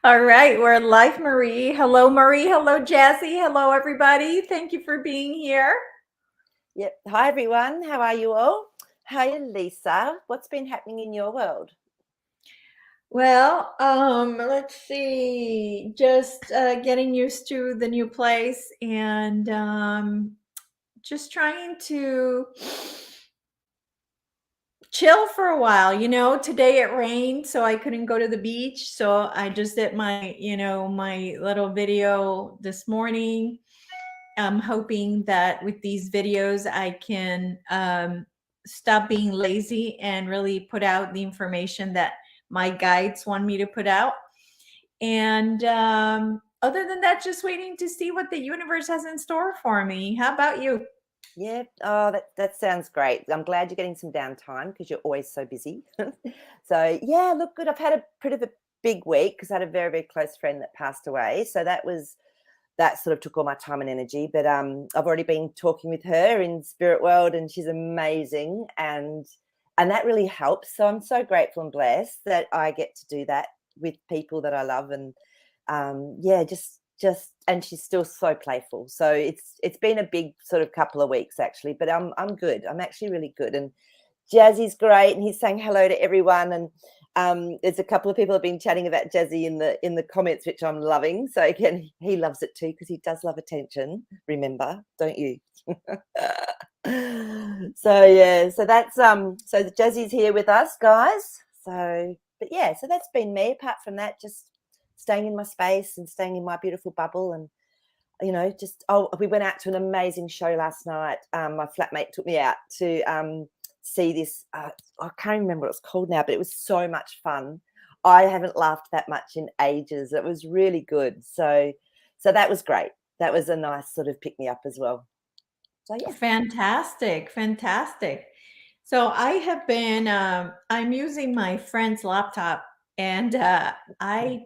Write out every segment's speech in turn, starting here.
All right, we're live, Marie. Hello, Marie. Hello, Jazzy. Hello, everybody. Thank you for being here. Yep. Hi, everyone. How are you all? Hi, Lisa. What's been happening in your world? Well, let's see. Just getting used to the new place and just trying to chill for a while. Today it rained, so I couldn't go to the beach. So I just did my little video this morning. I'm hoping that with these videos, I can stop being lazy and really put out the information that my guides want me to put out. And other than that, just waiting to see what the universe has in store for me. How about you? Yeah. Oh, that sounds great. I'm glad you're getting some downtime because you're always so busy. So, yeah, look good. I've had a pretty of a big week because I had a very, very close friend that passed away. So that sort of took all my time and energy. But I've already been talking with her in spirit world, and she's amazing, and that really helps. So I'm so grateful and blessed that I get to do that with people that I love, and yeah, just and she's still so playful. So it's been a big sort of couple of weeks actually, but I'm good. I'm actually really good, and Jazzy's great, and he's saying hello to everyone. And there's a couple of people have been chatting about Jazzy in the comments, which I'm loving. So again, he loves it too because he does love attention. Remember, don't you? So yeah, so that's so the Jazzy's here with us, guys. So, but yeah, so that's been me. Apart from that, just staying in my space and staying in my beautiful bubble, and just we went out to an amazing show last night. My flatmate took me out to see this. I can't remember what it's called now, but it was so much fun. I haven't laughed that much in ages. It was really good. So that was great. That was a nice sort of pick me up as well. So yeah. Fantastic, fantastic. So I have been I'm using my friend's laptop and I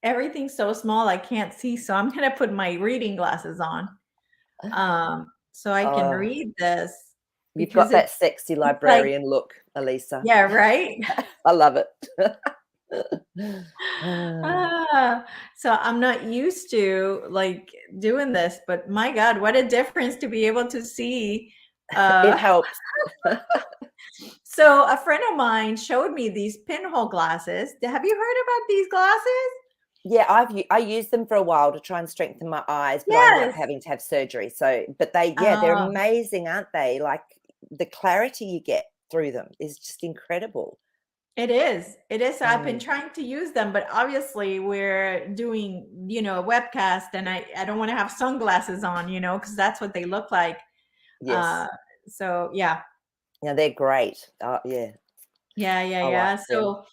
everything's so small I can't see, so I'm gonna put my reading glasses on so I can Oh, read this you've because got that it's sexy like, librarian look, Elisa. yeah, right. I love it. Ah, so I'm not used to like doing this, but my God, what a difference to be able to see. It Uh, helps. so a friend of mine showed me these pinhole glasses. Have you heard about these glasses? Yeah, I used them for a while to try and strengthen my eyes, but I ended up Yes. having to have surgery. So, but they're Uh, amazing, aren't they? Like the clarity you get through them is just incredible. it is. It is. So I've been Mm, trying to use them, but obviously we're doing, a webcast and I don't want to have sunglasses on, because that's what they look like. yes. Uh, so yeah. Yeah, they're great. Yeah, Yeah, yeah, I like yeah. them. So,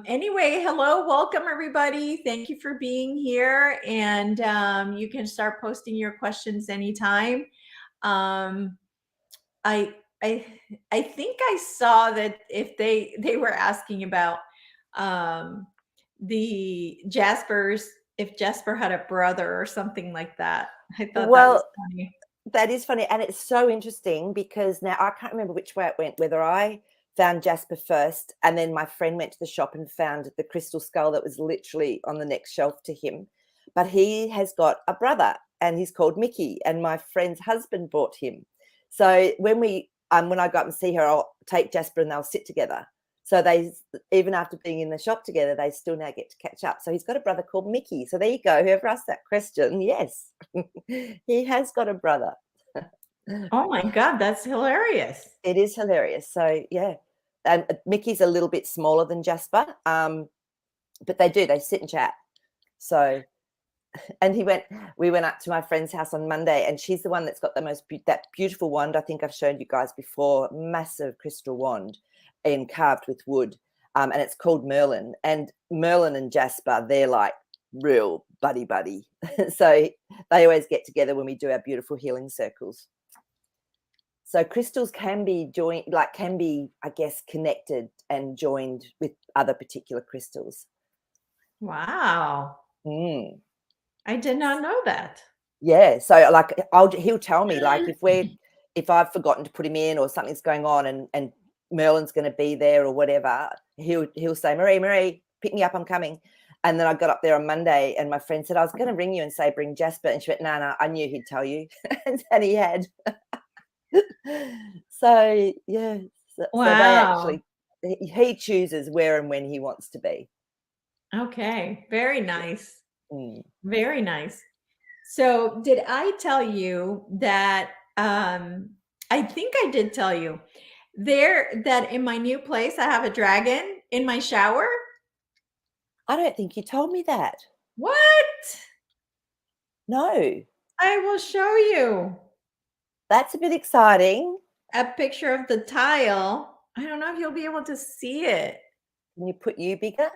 anyway, hello, welcome everybody. Thank you for being here, and you can start posting your questions anytime. Um, I, I, I think I saw that if they were asking about um, the Jasper's, if Jasper had a brother or something like that. I thought that was Well, funny. that is funny, and it's so interesting because now I can't remember which way it went, whether I found Jasper first and then my friend went to the shop and found the crystal skull that was literally on the next shelf to him. But he has got a brother and he's called Mickey, and my friend's husband bought him. So when I go up and see her, I'll take Jasper and they'll sit together. So they, even after being in the shop together, they still now get to catch up. So he's got a brother called Mickey. So there you go. Whoever asked that question, yes, he has got a brother. Oh my God, that's hilarious. It is hilarious. So yeah, and Mickey's a little bit smaller than Jasper, but they sit and chat. So, and we went up to my friend's house on Monday, and she's the one that's got the that beautiful wand. I think I've shown you guys before, massive crystal wand, and carved with wood, and it's called Merlin. And Merlin and Jasper, they're like real buddy. So they always get together when we do our beautiful healing circles. So crystals can be joined, I guess, connected and joined with other particular crystals. Wow. Mm. I did not know that. Yeah. So he'll tell me like if I've forgotten to put him in or something's going on and Merlin's going to be there or whatever, he'll say, Maree, pick me up, I'm coming. And then I got up there on Monday and my friend said, I was going to ring you and say, bring Jasper. And she went, no, I knew he'd tell you. And he had. So, yeah. So they Wow. actually, he chooses where and when he wants to be. Okay. Very nice. Mm. Very nice. So, did I tell you that I think I did tell you that in my new place I have a dragon in my shower? I don't think you told me that. What? No, I will show you that's a bit exciting. a picture of the tile. I don't know if you'll be able to see it. Can you put you bigger?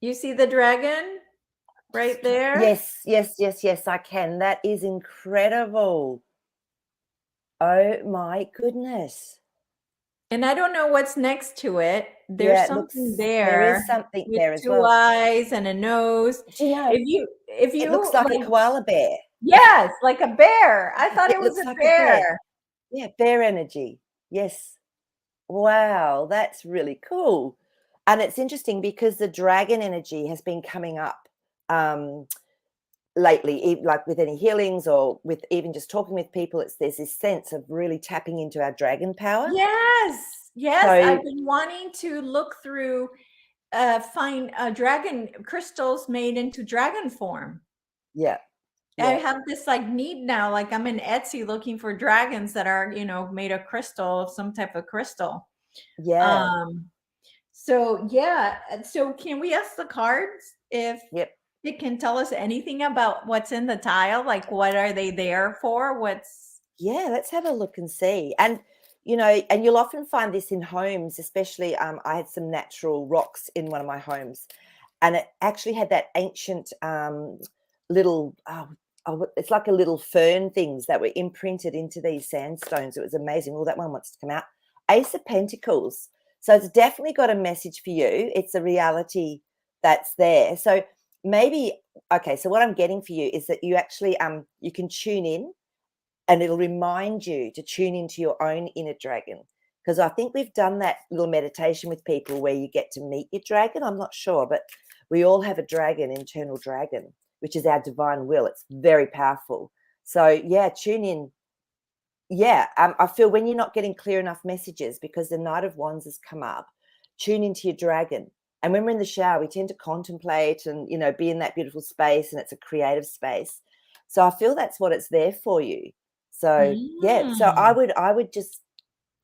You see the dragon right there? Yes, I can. That is incredible. Oh my goodness. And I don't know what's next to it. There's Yeah, it something looks, there there is something with there as 2 well. eyes and a nose. Do you know, If it you looks like a like, koala bear. yes, like a bear. I thought It it was looks a like a bear. bear. Yeah, bear energy. Yes. Wow, that's really cool. And it's interesting because the dragon energy has been coming up lately, like with any healings or with even just talking with people. There's this sense of really tapping into our dragon power. Yes. Yes, So I've been wanting to look through find dragon crystals made into dragon form. yeah, I yeah, have this like need now, like I'm in Etsy looking for dragons that are, made of crystal, some type of crystal. yeah, Um, so yeah, so can we ask the cards if yep. it can tell us anything about what's in the tile? Like what are they there for? What's Yeah, let's have a look and see. And and you'll often find this in homes, especially I had some natural rocks in one of my homes, and it actually had that ancient little it's like a little fern things that were imprinted into these sandstones. It was amazing. Oh, that one wants to come out. Ace of Pentacles. So it's definitely got a message for you. It's a reality that's there. So maybe okay, so what I'm getting for you is that you actually you can tune in and it'll remind you to tune into your own inner dragon. Because I think we've done that little meditation with people where you get to meet your dragon. I'm not sure, but we all have a dragon, internal dragon, which is our divine will. It's very powerful. So, yeah, tune in. Yeah, I feel when you're not getting clear enough messages because the Knight of Wands has come up, tune into your dragon. And when we're in the shower, we tend to contemplate and, be in that beautiful space, and it's a creative space. So I feel that's what it's there for you. So, yeah, so I Mm. would just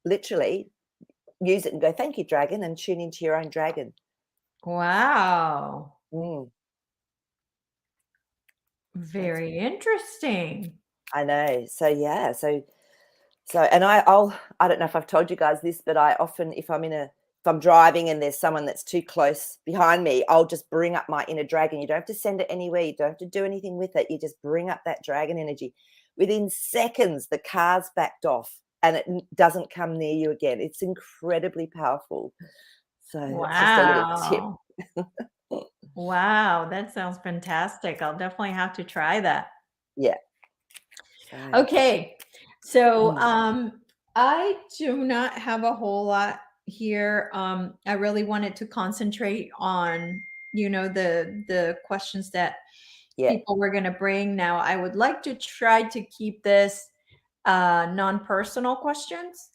literally use it and go, thank you, dragon, and tune into your own dragon. Wow. Mm, Very interesting. I know. So, yeah, and I don't know if I've told you guys this, but I often, if I'm driving and there's someone that's too close behind me, I'll just bring up my inner dragon. You don't have to send it anywhere. You don't have to do anything with it. You just bring up that dragon energy. Within seconds, the car's backed off and it doesn't come near you again. It's incredibly powerful. So that's just a little tip. Wow. Wow, that sounds fantastic. I'll definitely have to try that. Yeah. So, Okay. So, mm, I do not have a whole lot here. I really wanted to concentrate on, the questions that yeah, people were going to bring. Now, I would like to try to keep this non-personal questions.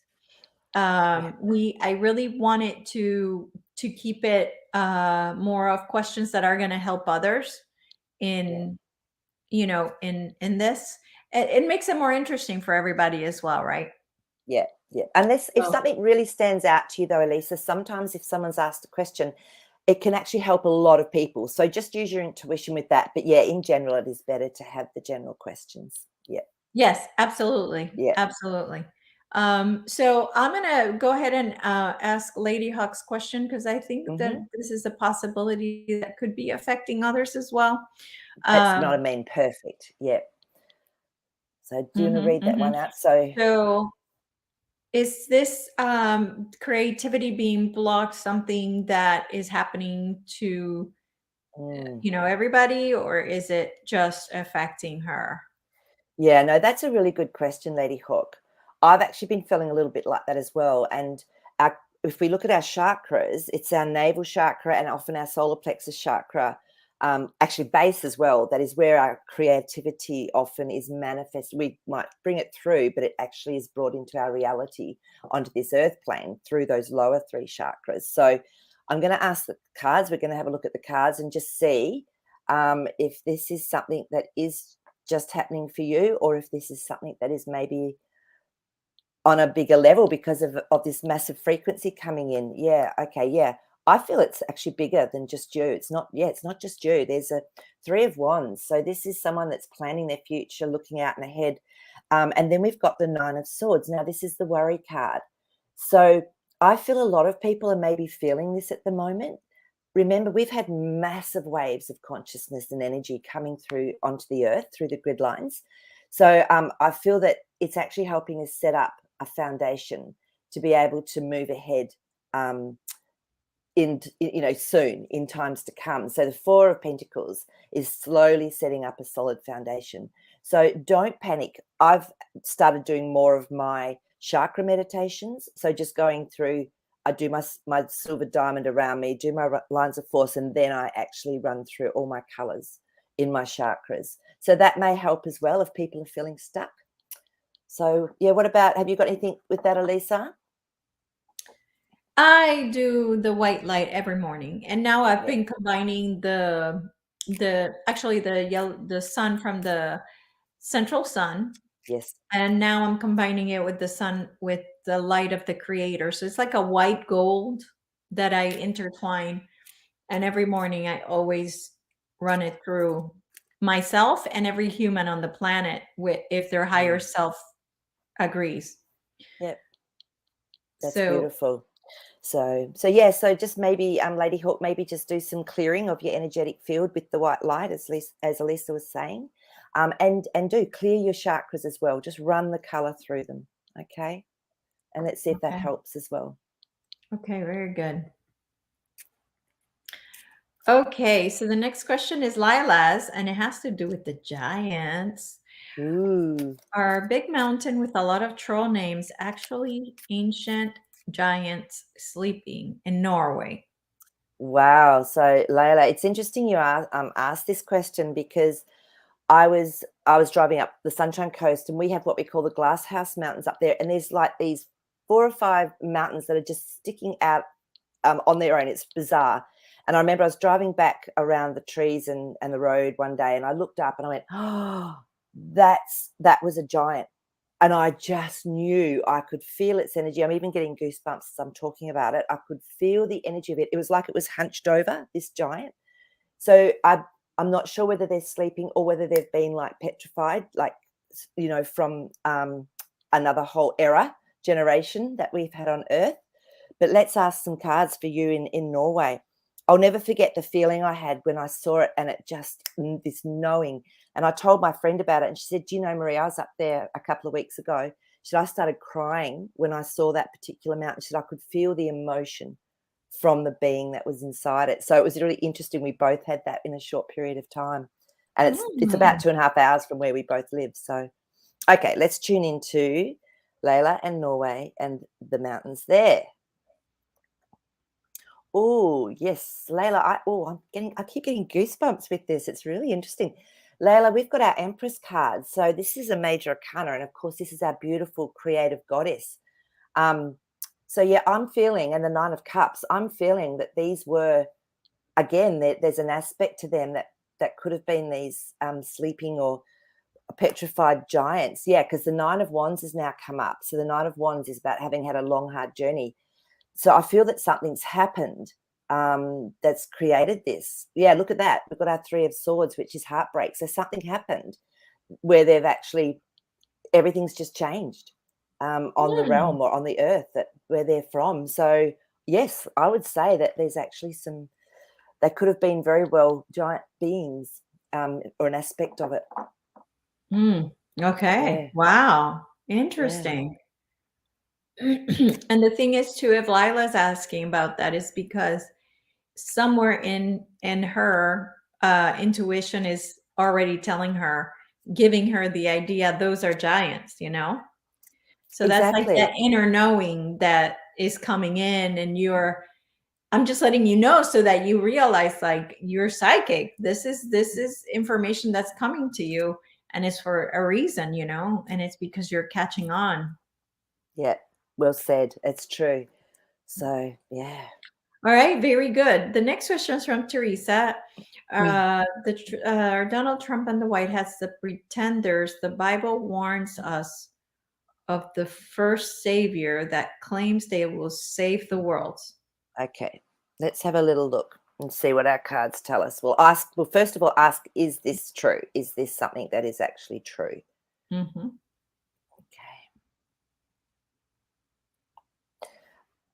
yeah, I really wanted to keep it more of questions that are going to help others yeah. in in this. It makes it more interesting for everybody as well, right? Yeah, yeah. Unless if So something really stands out to you though, Elisa, sometimes if someone's asked a question, it can actually help a lot of people. So just use your intuition with that. But yeah, in general, it is better to have the general questions. Yeah, yes, absolutely, yeah. absolutely. So I'm gonna go ahead and ask Lady Huck's question because I think that Hmm. this is a possibility that could be affecting others as well. That's not a Um, mean perfect. Yeah. So do you want to mhm, read that mhm. one out? So So is this creativity being blocked something that is happening to mm, everybody, or is it just affecting her? yeah, no, that's a really good question, Lady Hawk. I've actually been feeling a little bit like that as well. And if we look at our chakras, it's our navel chakra and often our solar plexus chakra, actually base as well. That is where our creativity often is manifest. We might bring it through, but it actually is brought into our reality onto this earth plane through those lower three chakras. So I'm going to ask the cards. We're going to have a look at the cards and just see if this is something that is just happening for you, or if this is something that is maybe on a bigger level because of this massive frequency coming in. Yeah, okay, yeah. I feel it's actually bigger than just you. It's not just you. There's a Three of Wands. So this is someone that's planning their future, looking out and ahead. And then we've got the Nine of Swords. Now, this is the worry card. So I feel a lot of people are maybe feeling this at the moment. Remember, we've had massive waves of consciousness and energy coming through onto the earth through the grid lines. So I feel that it's actually helping us set up a foundation to be able to move ahead soon, in times to come. So the Four of Pentacles is slowly setting up a solid foundation. So don't panic. I've started doing more of my chakra meditations. So just going through, I do my silver diamond around me, do my lines of force, and then I actually run through all my colors in my chakras. So that may help as well if people are feeling stuck. So yeah, what about, have you got anything with that, Elisa? I do the white light every morning, and now I've been combining the sun from the central sun, Yes. and now I'm combining it with the sun with the light of the creator. So it's like a white gold that I intertwine, and every morning I always run it through myself and every human on the planet with if their higher self agrees. Yep. That's So beautiful. So yeah, so just maybe Lady Hawk, maybe just do some clearing of your energetic field with the white light, as Elisa was saying. And do clear your chakras as well. Just run the color through them. Okay. And let's see if that okay. helps as well. Okay, very good. Okay, so the next question is Lila's, and it has to do with the giants. Ooh. Are big mountain with a lot of troll names actually ancient giants sleeping in Norway? Wow. So Layla, it's interesting you asked this question because I was driving up the Sunshine Coast, and we have what we call the Glass House Mountains up there, and there's like these 4 or 5 mountains that are just sticking out on their own. It's bizarre. And I remember I was driving back around the trees and the road one day, and I looked up and I went, "Oh, that was a giant." And I just knew, I could feel its energy. I'm even getting goosebumps as I'm talking about it. I could feel the energy of it. It was like it was hunched over, this giant. So I'm not sure whether they're sleeping or whether they've been like petrified, like, from another whole generation that we've had on Earth. But let's ask some cards for you in Norway. I'll never forget the feeling I had when I saw it, and it just, this knowing. And I told my friend about it, and she said, "Do you know, Maree, I was up there a couple of weeks ago." She said, "I started crying when I saw that particular mountain." She said, "I could feel the emotion from the being that was inside it." So it was really interesting. We both had that in a short period of time. And it's about Mm. 2.5 hours from where we both live. So, okay, let's tune into Layla and Norway and the mountains there. Oh, yes, Layla. I keep getting goosebumps with this. It's really interesting. Layla, we've got our Empress card. So this is a major arcana, and of course, this is our beautiful creative goddess. So yeah, I'm feeling, and the Nine of Cups, I'm feeling that these were, again, there's an aspect to them that could have been these sleeping or petrified giants. Yeah, because the Nine of Wands has now come up. So the Nine of Wands is about having had a long, hard journey. So I feel that something's happened that's created this. Yeah, look at that. We've got our Three of Swords, which is heartbreak. So something happened where they've actually, everything's just changed on the Mm. realm or on the earth where they're from. So yes, I would say that there's actually they could have been very well giant beings or an aspect of it. Mm. Okay. Yeah, Wow. yeah, Interesting. And the thing is too, if Lila's asking about that, is because somewhere in her intuition is already telling her, giving her the idea those are giants, you know? So that's like that exactly. inner knowing that is coming in, and I'm just letting you know so that you realize, like, you're psychic. This is information that's coming to you, and it's for a reason, and it's because you're catching on. Yeah, well said. It's true. So, yeah. All right, very good. The next question is from Teresa. Mm. Donald Trump and the White Hats, the pretenders. The Bible warns us of the first savior that claims they will save the world. Okay, let's have a little look and see what our cards tell us. Well, first of all, ask, is this true? Is this something that is actually true? Mm-hmm.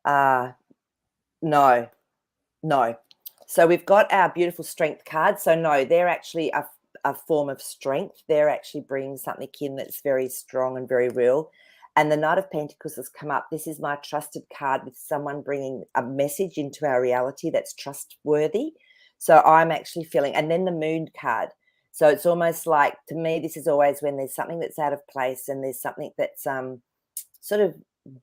Okay. No, no. So we've got our beautiful strength card. So no, they're actually a form of strength. They're actually bringing something in that's very strong and very real. And the Knight of Pentacles has come up. This is my trusted card with someone bringing a message into our reality that's trustworthy. So I'm actually feeling, and then the Moon card. So it's almost like, to me, this is always when there's something that's out of place and there's something that's sort of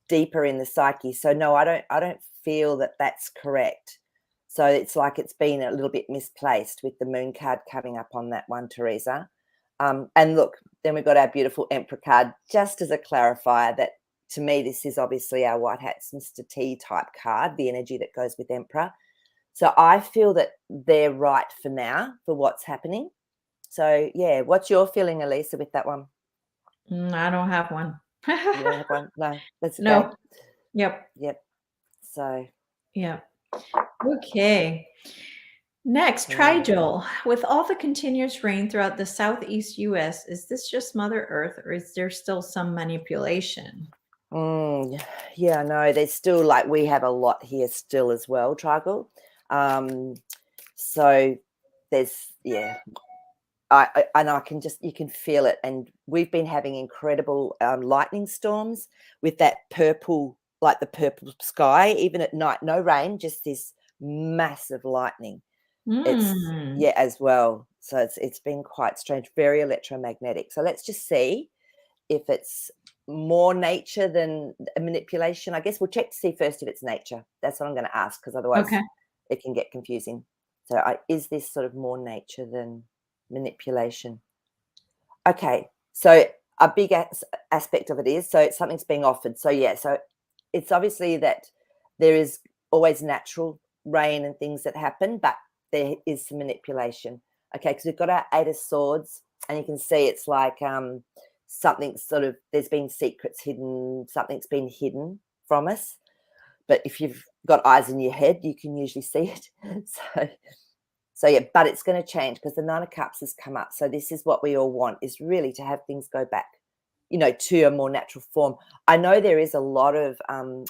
deeper in the psyche. So no, I don't feel that that's correct. So it's like it's been a little bit misplaced with the Moon card coming up on that one, Teresa. And look, then we've got our beautiful Emperor card, just as a clarifier that, to me, this is obviously our White Hats Mr. T type card, the energy that goes with Emperor. So I feel that they're right for now for what's happening. So yeah, what's your feeling, Elisa, with that one? I don't have one. You don't have one? No, that's okay. No. Yep. Yep. So Yep. Okay. Next, mm, Trigel. With all the continuous rain throughout the southeast US, is this just Mother Earth, or is there still some manipulation? yeah, no, there's still, like, we have a lot here still as well, Trigel. So there's, yeah, and I can just, you can feel it. And we've been having incredible lightning storms with that purple, like the purple sky, even at night. No rain, just this massive lightning. It's, Mm. yeah, as well. So it's been quite strange, very electromagnetic. So let's just see if it's more nature than a manipulation. I guess we'll check to see first if it's nature. That's what I'm going to ask, because otherwise Okay. it can get confusing. So is this sort of more nature than manipulation? Okay, so a big aspect of it is, so something's being offered. So yeah, so it's obviously that there is always natural rain and things that happen, but there is some manipulation. Okay, because we've got our Eight of Swords, and you can see it's like something sort of, there's been secrets hidden, something's been hidden from us. But if you've got eyes in your head, you can usually see it. So yeah, but it's going to change because the Nine of Cups has come up. So this is what we all want, is really to have things go back, to a more natural form. I know there is a lot of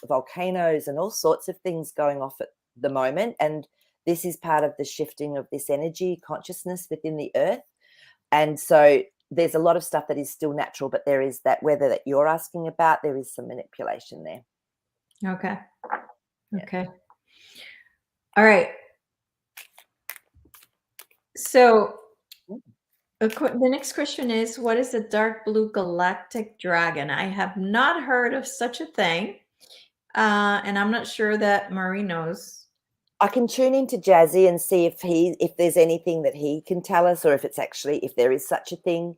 volcanoes and all sorts of things going off at the moment, and this is part of the shifting of this energy consciousness within the earth. And so there's a lot of stuff that is still natural, but there is that weather that you're asking about. There is some manipulation there. Okay. Yeah. Okay. All right. So the next question is, what is a dark blue galactic dragon? I have not heard of such a thing. And I'm not sure that Maree knows. I can tune into Jazzy and see if there's anything that he can tell us, or if it's actually, if there is such a thing.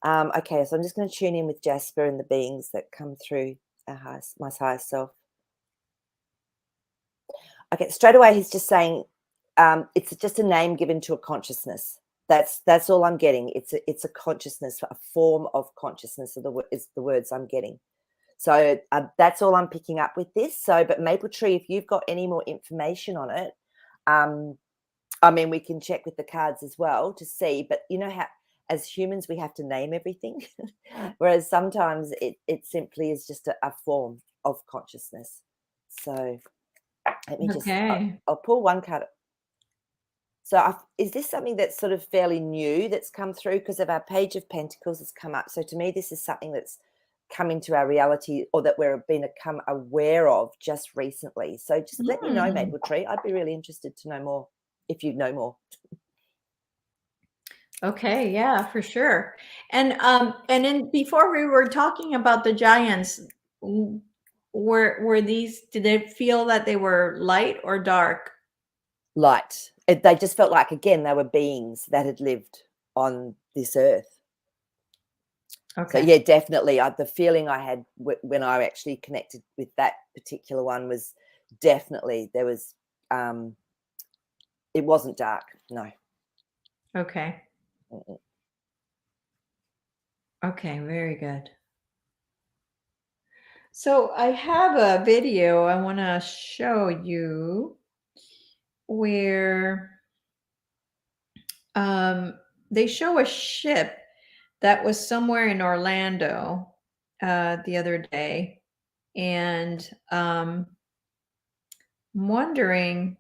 Okay, so I'm just going to tune in with Jasper and the beings that come through my higher self. Okay, straight away he's just saying it's just a name given to a consciousness. That's all I'm getting. It's a consciousness, a form of consciousness. Is the words I'm getting. So that's all I'm picking up with this. So, but Maple Tree, if you've got any more information on it, I mean, we can check with the cards as well to see. But you know how, as humans, we have to name everything, whereas sometimes it simply is just a form of consciousness. So let me just, Okay. I'll pull one card. So is this something that's sort of fairly new that's come through, because of our Page of Pentacles has come up? So to me, this is something that's come into our reality, or that we're become aware of just recently. So just let me know, Maple Tree. I'd be really interested to know more if you know more. Okay, yeah, for sure. And then before we were talking about the giants, were these, did they feel that they were light or dark? Light. They just felt like, again, they were beings that had lived on this earth. So Okay. yeah, definitely. The feeling I had when I actually connected with that particular one was definitely there was. It wasn't dark. No. Okay. Mm-mm. Okay, very good. So I have a video I want to show you where they show a ship that was somewhere in Orlando the other day, and I'm wondering.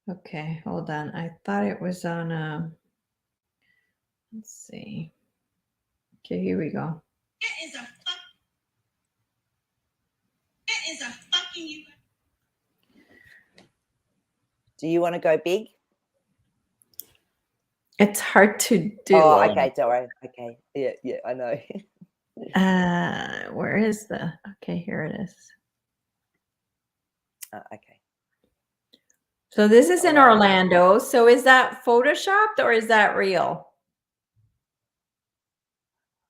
Okay, hold on. I thought it was on. Let's see. Okay, here we go. Do you want to go big? It's hard to do. Oh, okay. Don't worry. Okay. Yeah, I know. Where is the? Okay, here it is. Okay. So this is in All right. Orlando. So is that photoshopped or is that real?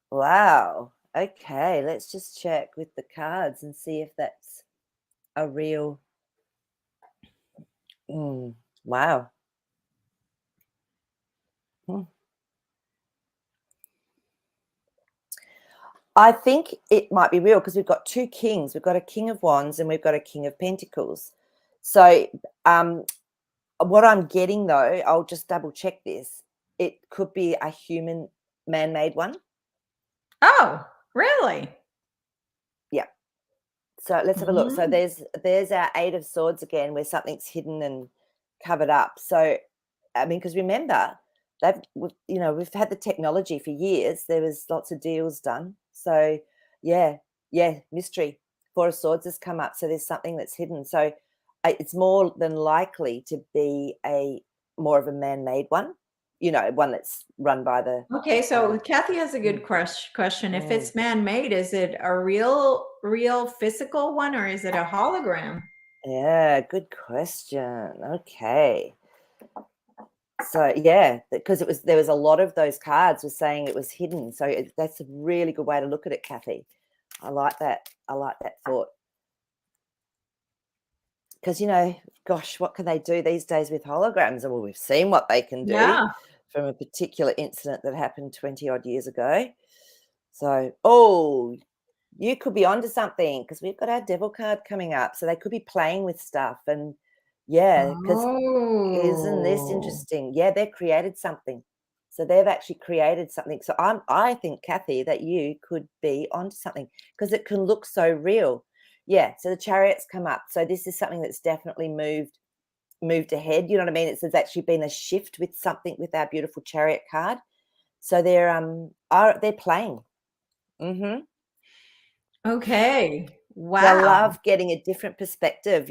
Wow. Okay. Let's just check with the cards and see if that's a real. Wow. Hmm. I think it might be real because we've got two kings. We've got a king of wands and we've got a king of pentacles. So what I'm getting, though, I'll just double check this. It could be a human man-made one. Oh, really? Yeah. So let's have a look. So Mm. there's our Eight of Swords again, where something's hidden and covered up. So, I mean, because remember, we've had the technology for years. There was lots of deals done. So, yeah, mystery. Four of Swords has come up. So there's something that's hidden. So it's more than likely to be more of a man-made one. One that's run by the. Okay, so Kathy has a good question. If it's man-made, is it a real physical one or is it a hologram? Yeah, good question. Okay. So yeah, because there was a lot of those cards were saying it was hidden. So that's a really good way to look at it, Kathy. I like that. I like that thought. Because gosh, what can they do these days with holograms? Well, we've seen what they can do Yeah. from a particular incident that happened 20 odd years ago. So, you could be onto something because we've got our devil card coming up. So they could be playing with stuff. And yeah, because isn't this Oh. interesting? Yeah, they've created something. So they've actually created something. So I think, Kathy, that you could be onto something because it can look so real. Yeah. So the Chariot's come up. So this is something that's definitely moved ahead. You know what I mean? There's actually been a shift with something with our beautiful Chariot card. So they're playing. Mm-hmm. Okay. I Wow. love getting a different perspective,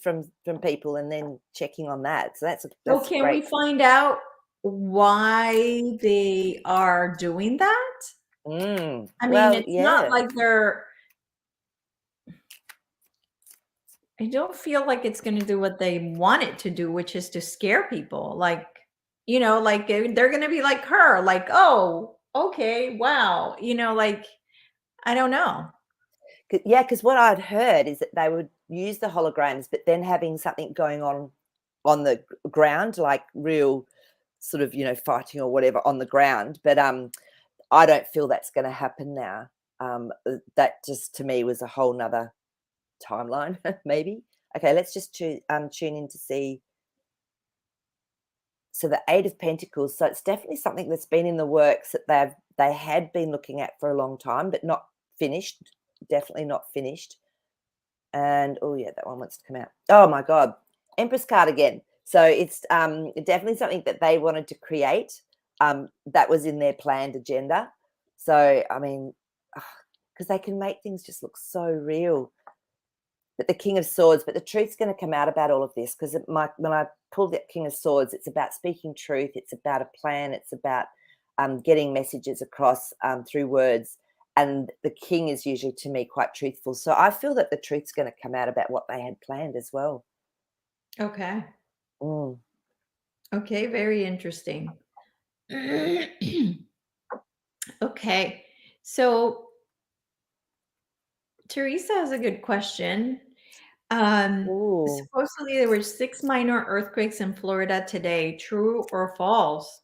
from people and then checking on that. So So that's can we great. find out why they are doing that? I mean, Well, it's not yeah. like I don't feel like it's gonna do what they want it to do, which is to scare people. Like, like they're gonna be like her, like, oh, okay, wow. Like, I don't know. Yeah, because what I'd heard is that they would use the holograms, but then having something going on the ground, like real sort of, fighting or whatever on the ground. But I don't feel that's going to happen now. That just to me was a whole nother timeline, maybe. Okay, let's just tune in to see. So the Eight of Pentacles. So it's definitely something that's been in the works that they had been looking at for a long time, but not finished. Definitely not finished. And oh yeah, that one wants to come out. Oh my God, Empress card again. So it's definitely something that they wanted to create. That was in their planned agenda. So I mean, because they can make things just look so real. But the King of Swords, but the truth's going to come out about all of this because when I pulled that King of Swords, it's about speaking truth. It's about a plan. It's about getting messages across through words. and the king is usually, to me, quite truthful. So I feel that the truth's going to come out about what they had planned as well. Okay. Mm. Okay, very interesting. Okay. So Teresa has a good question. Ooh. Supposedly there were 6 minor earthquakes in Florida today. True or false?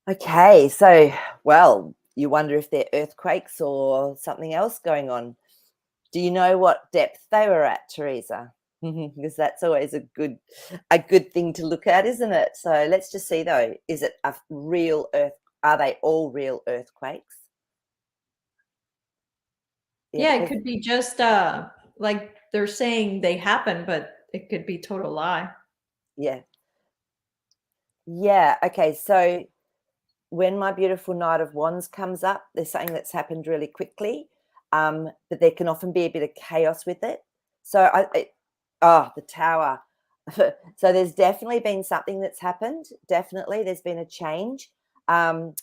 Okay, so, well, you wonder if they're earthquakes or something else going on. Do you know what depth they were at, Teresa? Because that's always a good thing to look at, isn't it? So let's just see though. Is it a real earth? Are they all real earthquakes? Yeah, it Because could be just like they're saying they happen, but it could be total lie. yeah, yeah. Okay, so when my beautiful Knight of Wands comes up, there's something that's happened really quickly, but there can often be a bit of chaos with it. So the Tower. So there's definitely been something that's happened. Definitely, there's been a change. And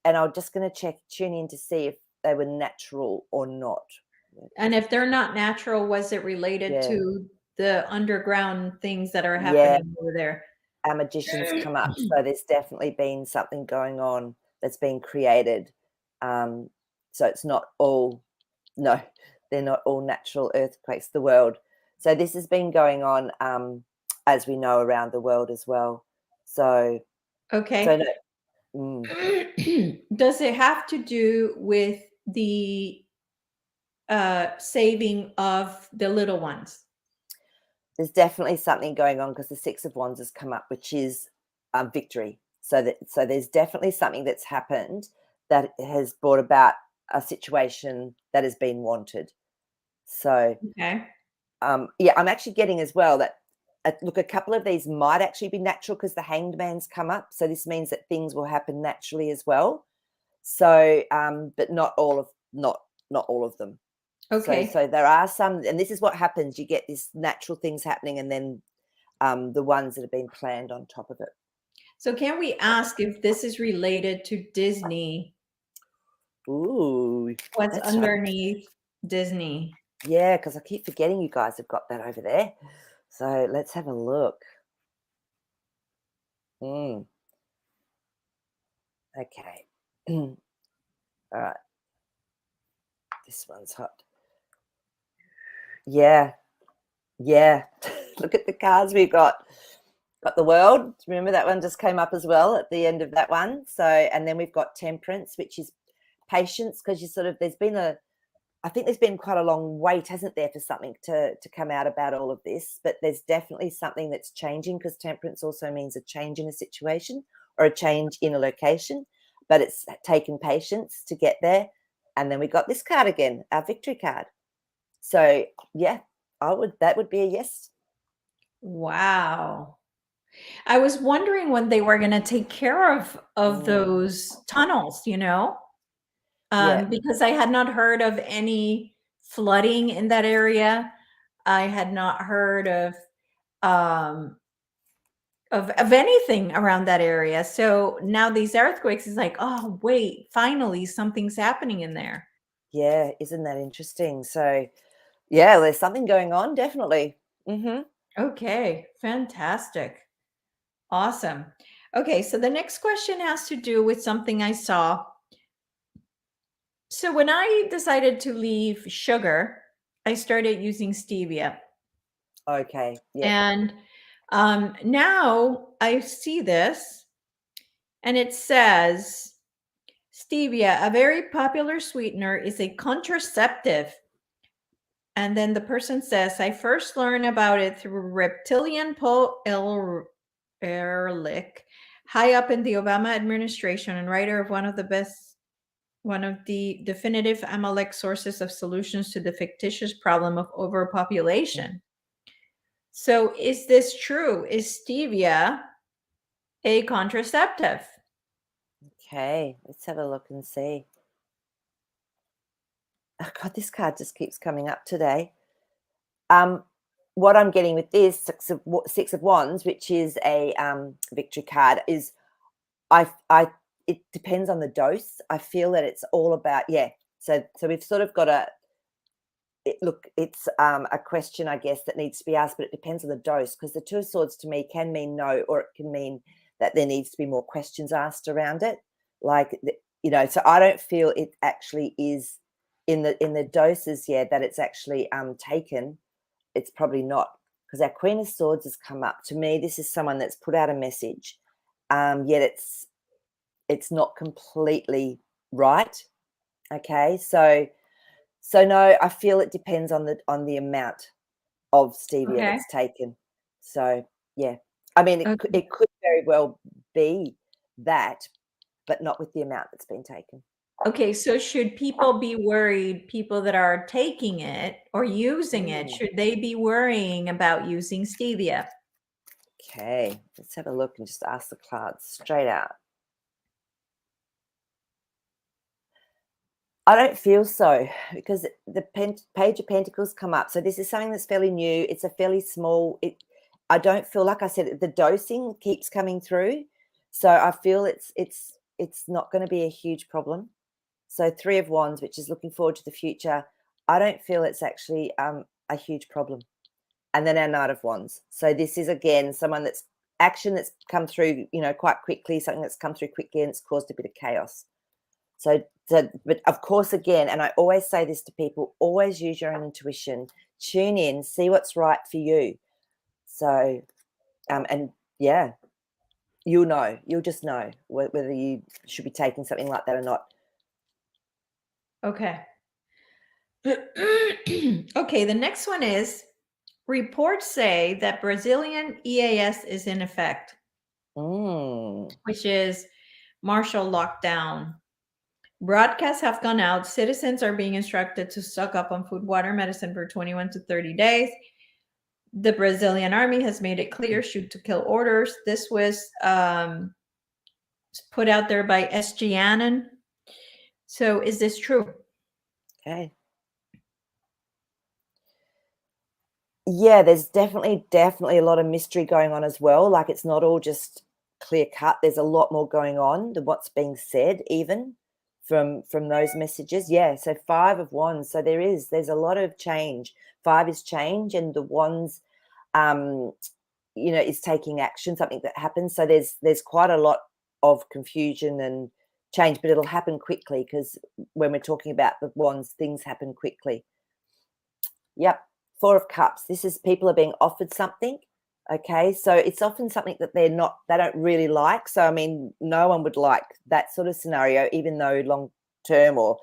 I'm just going to tune in to see if they were natural or not. And if they're not natural, was it related Yeah, to the underground things that are yeah. happening over there? Our magicians come up, so there's definitely been something going on that's been created. So it's not all, no, they're not all natural earthquakes, the world. So this has been going on, as we know, around the world as well. So Okay. no, mm, Does it have to do with the saving of the little ones? there's definitely something going on because the Six of Wands has come up, which is victory. So there's definitely something that's happened that has brought about a situation that has been wanted. So Okay. yeah, I'm actually getting as well that look, a couple of these might actually be natural because the Hanged Man's come up. So this means that things will happen naturally as well. So, but not all of them. Okay. So there are some, and this is what happens. You get these natural things happening, and then the ones that have been planned on top of it. So can we ask if this is related to Disney? Ooh, What's that's right. underneath Disney? Yeah, because I keep forgetting you guys have got that over there. So let's have a look. Mm, okay. All right. This one's hot. Yeah, yeah. Look at the cards we got. Got the World. Remember that one just came up as well at the end of that one. So, and then we've got Temperance, which is patience, because you sort of, I think there's been quite a long wait, hasn't there, for something to come out about all of this. But there's definitely something that's changing, because Temperance also means a change in a situation or a change in a location. But it's taken patience to get there. And then we got this card again, our victory card. So yeah, that would be a yes. Wow. I was wondering when they were going to take care of Mm, those tunnels, yeah, because I had not heard of any flooding in that area. I had not heard um, of anything around that area. So now these earthquakes is like, oh wait, finally something's happening in there. yeah. Isn't that interesting? So yeah, there's something going on, definitely. Mm-hmm. Okay, fantastic. Awesome. Okay, so the next question has to do with something I saw. So when I decided to leave sugar, I started using stevia. Okay. Yep. And now I see this and it says stevia, a very popular sweetener, is a contraceptive. And then the person says, I first learned about it through reptilian Paul Ehrlich, high up in the Obama administration and writer of one of the definitive Amalek sources of solutions to the fictitious problem of overpopulation. So, is this true? Is stevia a contraceptive? Okay. Let's have a look and see. Oh God, this card just keeps coming up today. What I'm getting with this Six of Wands, which is a victory card, is I it depends on the dose. I feel that it's all about, so we've sort of got it's a question, I guess, that needs to be asked, but it depends on the dose, because the Two of Swords to me can mean no, or it can mean that there needs to be more questions asked around it. Like, so I don't feel it actually is in the doses, that it's actually taken. It's probably not, because our Queen of Swords has come up. To me, this is someone that's put out a message, yet it's not completely right. Okay, so no, I feel it depends on the amount of stevia Okay. that's taken. So yeah, I mean, it could very well be that, but not with the amount that's been taken. Okay, so should people be worried, people that are taking it or using it, should they be worrying about using stevia? Okay, let's have a look and just ask the cards straight out. I don't feel so, because the Page of Pentacles come up. So this is something that's fairly new. It's a fairly small, I don't feel, like I said, the dosing keeps coming through. So I feel it's not going to be a huge problem. So Three of Wands, which is looking forward to the future. I don't feel it's actually a huge problem. And then our Knight of Wands. So this is, again, someone that's action that's come through, quite quickly, something that's come through quickly, and it's caused a bit of chaos. So, but of course, again, and I always say this to people, always use your own intuition. Tune in, see what's right for you. So, and yeah, you'll just know whether you should be taking something like that or not. Okay. Okay, the next one is, reports say that Brazilian EAS is in effect, which is martial lockdown. Broadcasts have gone out. Citizens are being instructed to stock up on food, water, medicine for 21 to 30 days. The Brazilian army has made it clear, shoot to kill orders. This was put out there by SG Annan. So is this true? Okay. Yeah, there's definitely a lot of mystery going on as well. Like, it's not all just clear cut. There's a lot more going on than what's being said, even from those messages. Yeah, so Five of Wands. So there's a lot of change. Five is change, and the Wands, is taking action, something that happens. So there's quite a lot of confusion and change, but it'll happen quickly, because when we're talking about the Wands, things happen quickly. Yep. Four of Cups. This is people are being offered something. Okay, so it's often something that they don't really like. So I mean, no one would like that sort of scenario, even though long term, or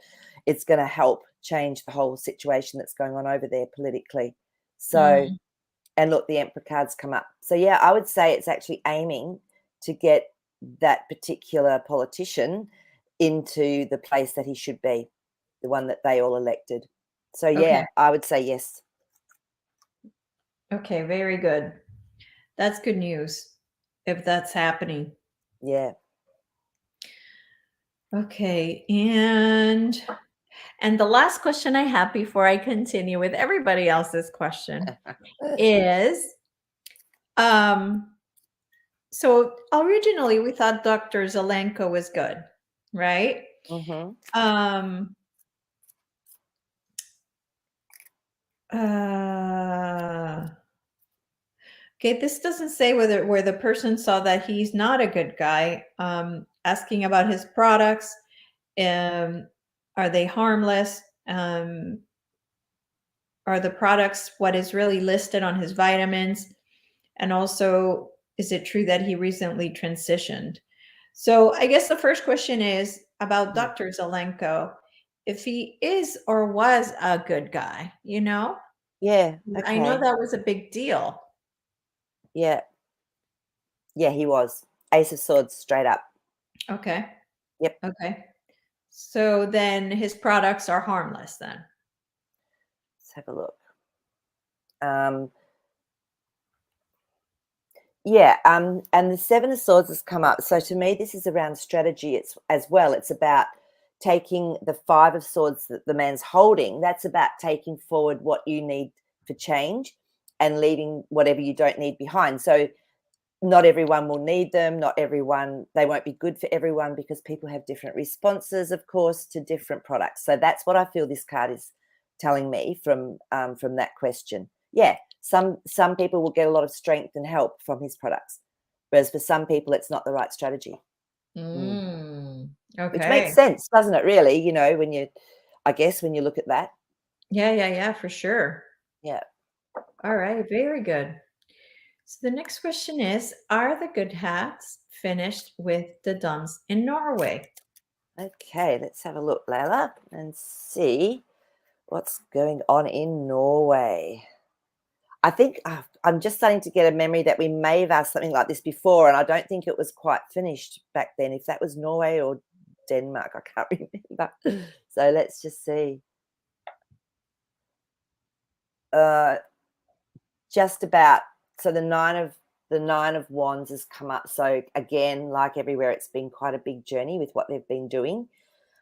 it's going to help change the whole situation that's going on over there politically. So, and look, the Emperor cards come up. So yeah, I would say it's actually aiming to get that particular politician into the place that he should be, the one that they all elected. So yeah, Okay. I would say yes. Okay, very good. That's good news if that's happening. Yeah. Okay, and the last question I have before I continue with everybody else's question is, so originally we thought Dr. Zelenko was good, right? Mm-hmm. Okay, this doesn't say where the person saw that he's not a good guy. Asking about his products, are they harmless? Are the products what is really listed on his vitamins? And also, is it true that he recently transitioned? So I guess the first question is about Dr. Zelenko. If he is or was a good guy, Yeah. I know Okay. that was a big deal. Yeah. Yeah, he was. Ace of Swords straight up. Okay. Yep. Okay. So then his products are harmless then. Let's have a look. Yeah, and the Seven of Swords has come up. So to me, this is around strategy. It's as well. It's about taking the Five of Swords that the man's holding. That's about taking forward what you need for change and leaving whatever you don't need behind. So not everyone will need them. They won't be good for everyone because people have different responses, of course, to different products. So that's what I feel this card is telling me from that question. Yeah, some people will get a lot of strength and help from his products, whereas for some people it's not the right strategy. Which makes Okay. sense, doesn't it? Really, when you look at that. Yeah, for sure. Yeah. All right, very good. So the next question is, are the good hats finished with the duns in Norway? Okay, let's have a look, Layla, and see what's going on in Norway. I think I'm just starting to get a memory that we may have asked something like this before, and I don't think it was quite finished back then. If that was Norway or Denmark, I can't remember. So let's just see. Just about. So the nine of wands has come up. So again, like everywhere, it's been quite a big journey with what they've been doing.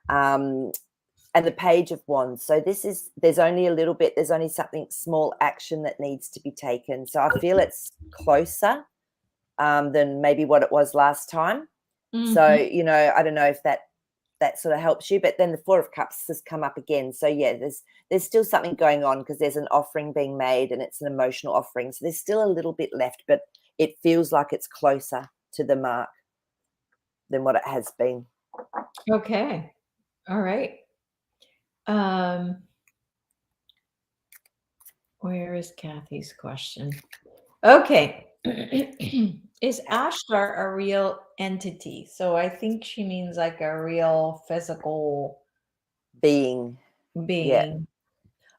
And the page of wands. So there's only a little bit, there's only something small action that needs to be taken. So I feel it's closer than maybe what it was last time. So, I don't know if that sort of helps you, but then the Four of Cups has come up again. So yeah, there's still something going on because there's an offering being made and it's an emotional offering. So there's still a little bit left, but it feels like it's closer to the mark than what it has been. Okay. All right. Where is Kathy's question? Okay. Is Ashtar a real entity? So I think she means like a real physical Being, yeah. being.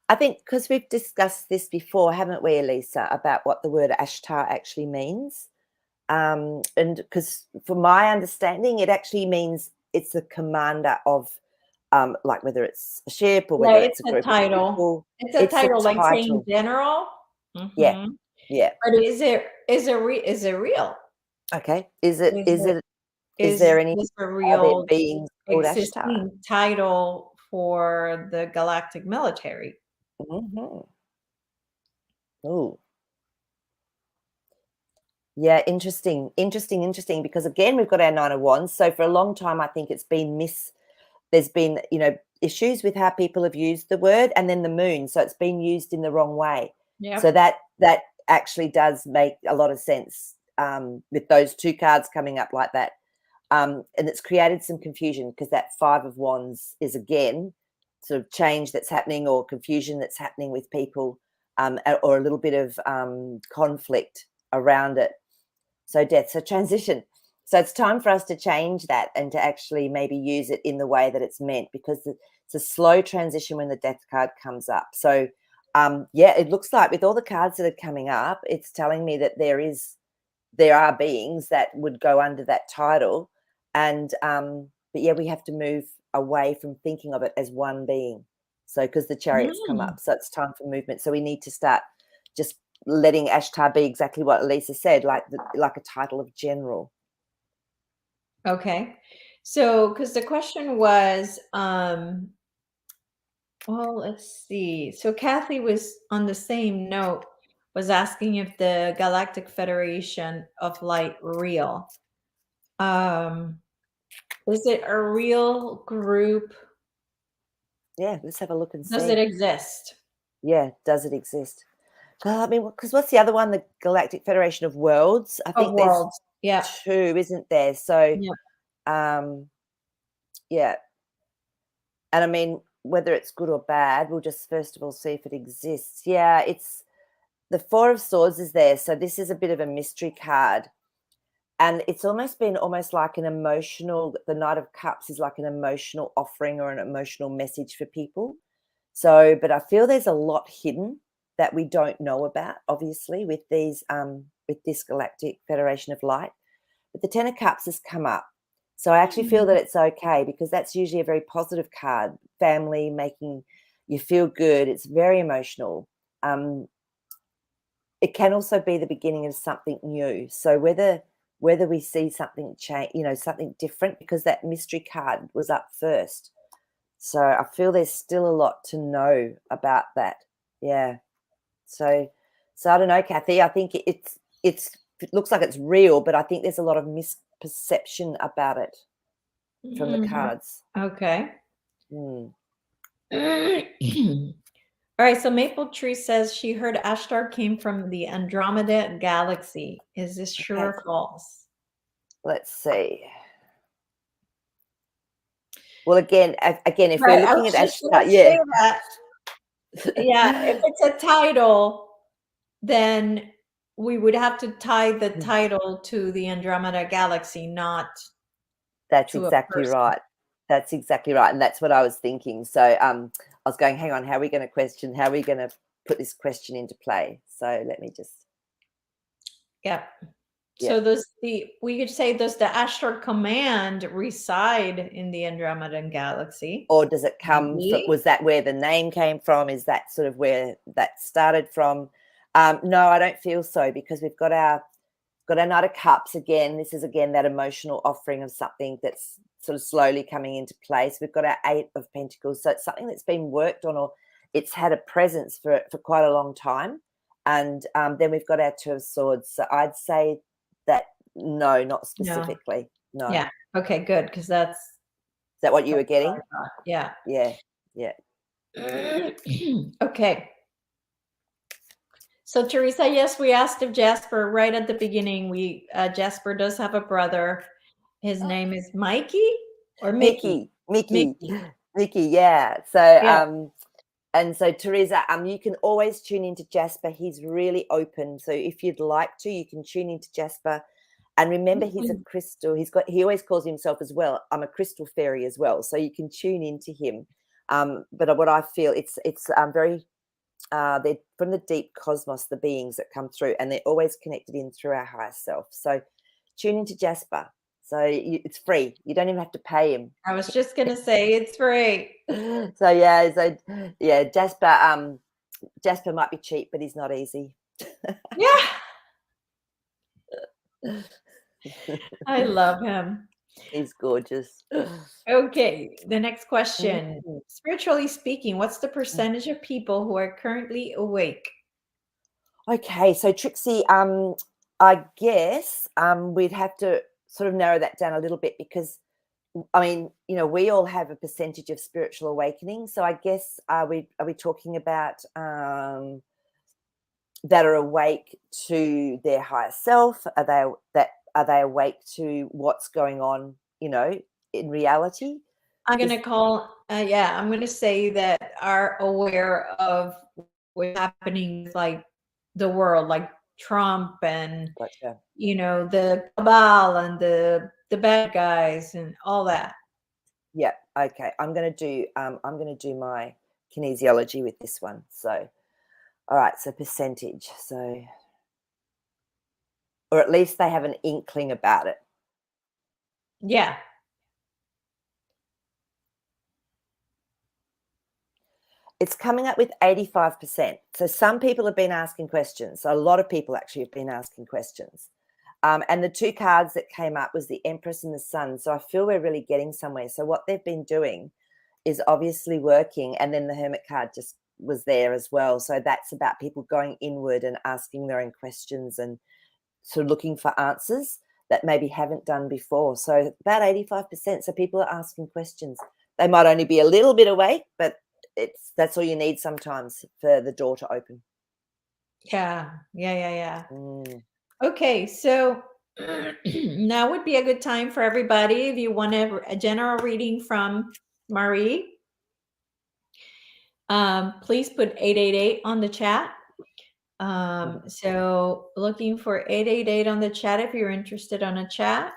I think because we've discussed this before, haven't we, Elisa, about what the word Ashtar actually means? And because from my understanding, it actually means it's the commander of, like whether it's a ship or Yeah, whether it's it's a a group of title. people. It's a It's a title, like saying title. general. Yeah, Mhm. yeah. But is it real? Okay. Is there any Is a other real beings called Ashtar? existing title for the galactic military? Mm-hmm. Oh, yeah, interesting. Because again, we've got our Nine of Wands. So for a long time, I think it's been there's been, issues with how people have used the word, and then the moon. So it's been used in the wrong way. So Yep. that actually does make a lot of sense with those two cards coming up like that. And it's created some confusion because that Five of Wands is again sort of change that's happening or confusion that's happening with people, or a little bit of conflict around it. So death, so transition. So it's time for us to change that and to actually maybe use it in the way that it's meant, because it's a slow transition when the death card comes up. So yeah, it looks like with all the cards that are coming up, it's telling me that there are beings that would go under that title. And but yeah, we have to move away from thinking of it as one being. So because the Chariot's come Mm. up, so it's time for movement. So we need to start just letting Ashtar be exactly what Lisa said, like a title of general. Okay. So, because the question was, well, let's see. So Kathy was on the same note, was asking if the Galactic Federation of Light real. Um, is it a real group? Yeah, let's have a look and Does it see. exist? Yeah, does it exist? I mean, because what's the other one? The Galactic Federation of Worlds. I Of think there's worlds. Yeah. two, isn't there? So, Yeah. yeah. And I mean, whether it's good or bad, we'll just first of all see if it exists. Yeah, it's the Four of Swords is there. So this is a bit of a mystery card. And it's almost been like an emotional, the Knight of Cups is like an emotional offering or an emotional message for people. So, but I feel there's a lot hidden that we don't know about, obviously, with this Galactic Federation of Light. But the Ten of Cups has come up. So I actually feel that it's okay, because that's usually a very positive card. Family, making you feel good. It's very emotional. It can also be the beginning of something new. So whether we see something change, something different, because that mystery card was up first. So I feel there's still a lot to know about that. Yeah. So I don't know, Kathy. I think it's it looks like it's real, but I think there's a lot of misperception about it from the cards. Okay. Mm. All right, so Maple Tree says she heard Ashtar came from the Andromeda galaxy. Is this true Okay. or false? Let's see. Well, again, if Right, we're I looking was at just Ashtar, gonna say that. Yeah, if it's a title, then we would have to tie the title to the Andromeda galaxy, not That's to a exactly person. right. That's exactly right, and that's what I was thinking. So, I was going, hang on, how are we going to put this question into play? So let me just, Yeah. yeah. So we could say, does the Ashtar command reside in the Andromeda galaxy? Or does it come from, Maybe. was that where the name came from? Is that sort of where that started from? No, I don't feel so, because we've got our Knight of Cups again. This is again that emotional offering of something that's sort of slowly coming into place. We've got our Eight of Pentacles. So it's something that's been worked on, or it's had a presence for quite a long time. And then we've got our Two of Swords. So I'd say that no, not specifically. No. Yeah. Okay, good, because that's Is that what you were getting? yeah. Yeah. Yeah. Okay. So Teresa, yes, we asked if Jasper right at the beginning. Jasper does have a brother. His name is Mikey or Mickey. Mickey. Mickey. Yeah. So Yeah. and so Teresa, you can always tune into Jasper. He's really open. So if you'd like to, you can tune into Jasper. And remember, he's a crystal. He always calls himself as well, I'm a crystal fairy as well. So you can tune into him. But what I feel, it's very they're from the deep cosmos, the beings that come through, and they're always connected in through our higher self. So tune into Jasper. So it's free. You don't even have to pay him. I was just gonna say it's free. So yeah, Jasper might be cheap, but he's not easy. Yeah. I love him. He's gorgeous. Okay, the next question. Mhm. Spiritually speaking, what's the percentage of people who are currently awake? Okay, so Trixie, I guess we'd have to sort of narrow that down a little bit, because I mean, we all have a percentage of spiritual awakening. So I guess are we talking about that are awake to their higher self? Are they awake to what's going on, in reality? I'm gonna say that are aware of what's happening with, like, the world, like Trump and Gotcha. the cabal and the bad guys and all that. Yeah. Okay. I'm gonna do my kinesiology with this one. So all right, so percentage. So, or at least they have an inkling about it. Yeah. It's coming up with 85%. So some people have been asking questions. So a lot of people actually have been asking questions. And the two cards that came up was the Empress and the Sun. So I feel we're really getting somewhere. So what they've been doing is obviously working. And then the Hermit card just was there as well. So that's about people going inward and asking their own questions and sort of looking for answers that maybe haven't done before. So about 85%. So people are asking questions. They might only be a little bit awake, but that's all you need sometimes for the door to open. Yeah. Yeah. Mm. Okay, so now would be a good time for everybody. If you want a general reading from Maree, please put 888 on the chat. So looking for 888 on the chat if you're interested on a chat.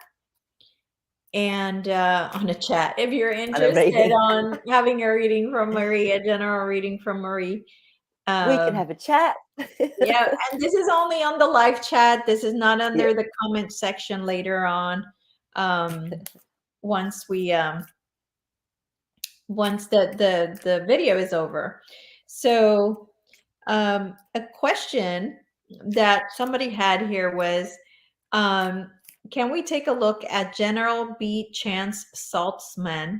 And on a chat, if you're interested on having a reading from Maree, a general reading from Maree. We can have a chat. Yeah, and this is only on the live chat. This is not under Yeah. the comment section later on. Once the video is over. So a question that somebody had here was, can we take a look at General B. Chance Saltzman,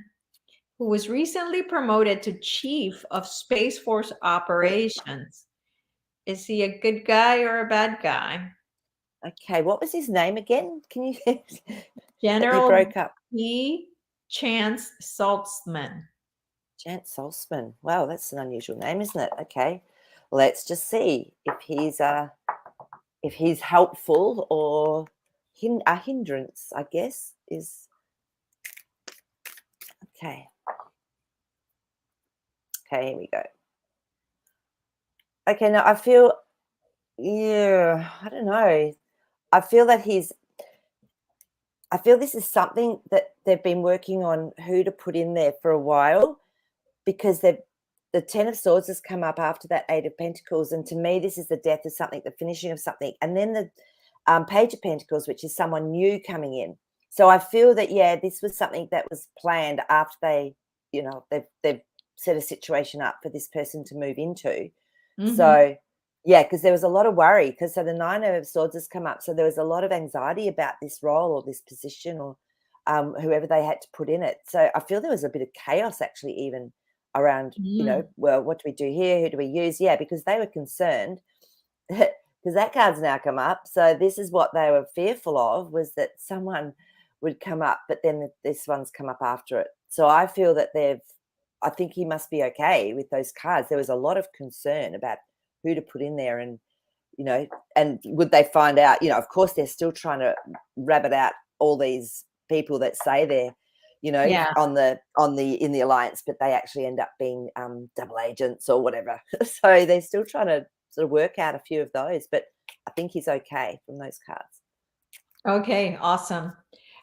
who was recently promoted to Chief of Space Force Operations? Is he a good guy or a bad guy? Okay, what was his name again? Can you? You General broke up. P. Chance Saltzman. Chance Saltzman. Wow, that's an unusual name, isn't it? Okay, let's just see if he's helpful or a hindrance. I guess is okay. Okay, here we go. Okay, now I feel, yeah, I don't know. I feel that I feel this is something that they've been working on who to put in there for a while, because the Ten of Swords has come up after that Eight of Pentacles, and to me, this is the death of something, the finishing of something, and then the Page of Pentacles, which is someone new coming in. So I feel that, yeah, this was something that was planned after they've set a situation up for this person to move into. Mm-hmm. So yeah, because there was a lot of worry, because so the Nine of Swords has come up, so there was a lot of anxiety about this role or this position or whoever they had to put in it. So I feel there was a bit of chaos actually, even around, Mm. well, what do we do here? Who do we use? Yeah, because they were concerned because that card's now come up. So this is what they were fearful of, was that someone would come up, but then this one's come up after it. So I feel that I think he must be okay with those cards. There was a lot of concern about who to put in there, and and would they find out? Of course, they're still trying to rabbit out all these people that say they're, Yeah. in the alliance, but they actually end up being double agents or whatever. So they're still trying to sort of work out a few of those, but I think he's okay from those cards. Okay, awesome.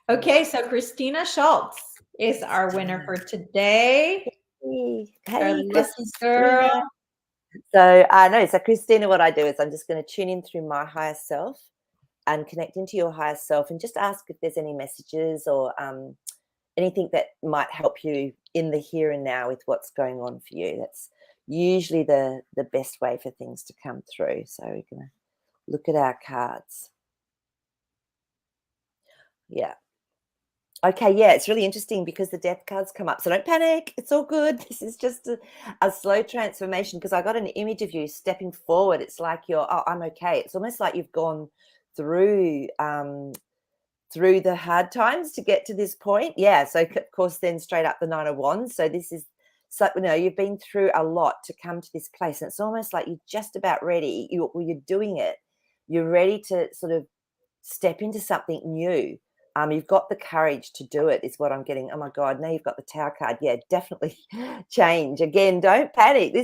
Mm. Okay, so Christina Schultz is our winner for today. Our Hey, lucky girl. Christina. So no, so Christina, what I do is I'm just going to tune in through my higher self and connect into your higher self, and just ask if there's any messages or anything that might help you in the here and now with what's going on for you. That's usually the best way for things to come through. So we're going to look at our cards. Yeah. Okay, yeah, it's really interesting because the death cards come up. So don't panic. It's all good. This is just a slow transformation, because I got an image of you stepping forward. It's like I'm okay. It's almost like you've gone through through the hard times to get to this point. Yeah. So of course, then straight up the Nine of Wands. So this is, so you've been through a lot to come to this place. And it's almost like you're just about ready. You're doing it. You're ready to sort of step into something new. You've got the courage to do it, is what I'm getting. Oh my God, now you've got the Tower card. Yeah, definitely change. Again, don't panic.